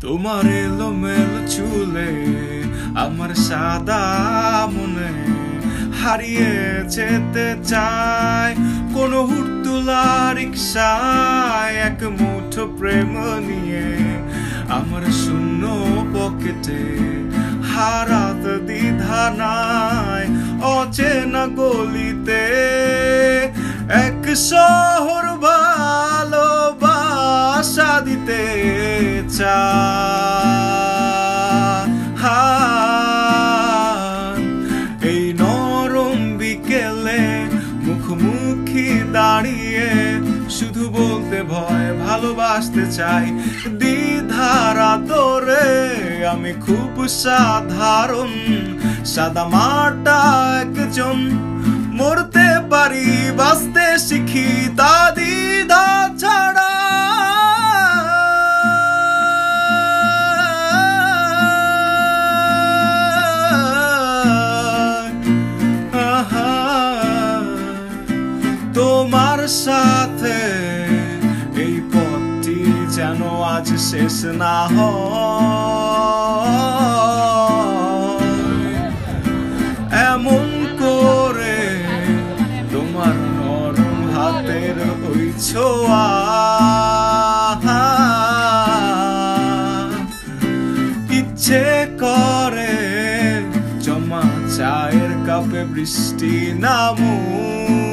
তোমার এলোমেলো চুলে আমার সাদা মনে হারিয়ে যেতে চায় কোন হুড়তুলা রিকশায় এক মুঠো প্রেম নিয়ে আমার শূন্য পকেটে হারাতে দ্বিধা নাই অচেনা গলিতে এক শহর ভালোবাসা দিতে চাই এই নরম বিকেলে মুখোমুখি দাঁড়িয়ে শুধু বলতে ভয় ভালোবাসতে চাই দ্বিধার আদরে আমি খুব সাধারণ সাদামাটা একজন মরতে পারি বাঁচতে শিখি তা দ্বিধা ছাড়া তোমার সাথে এই পথটি যেন আজ শেষ না হয় এমন করে তোমার নরম হাতের ওই ছোঁয়া ইচ্ছে করে জমা চায়ের কাপে বৃষ্টি নামুক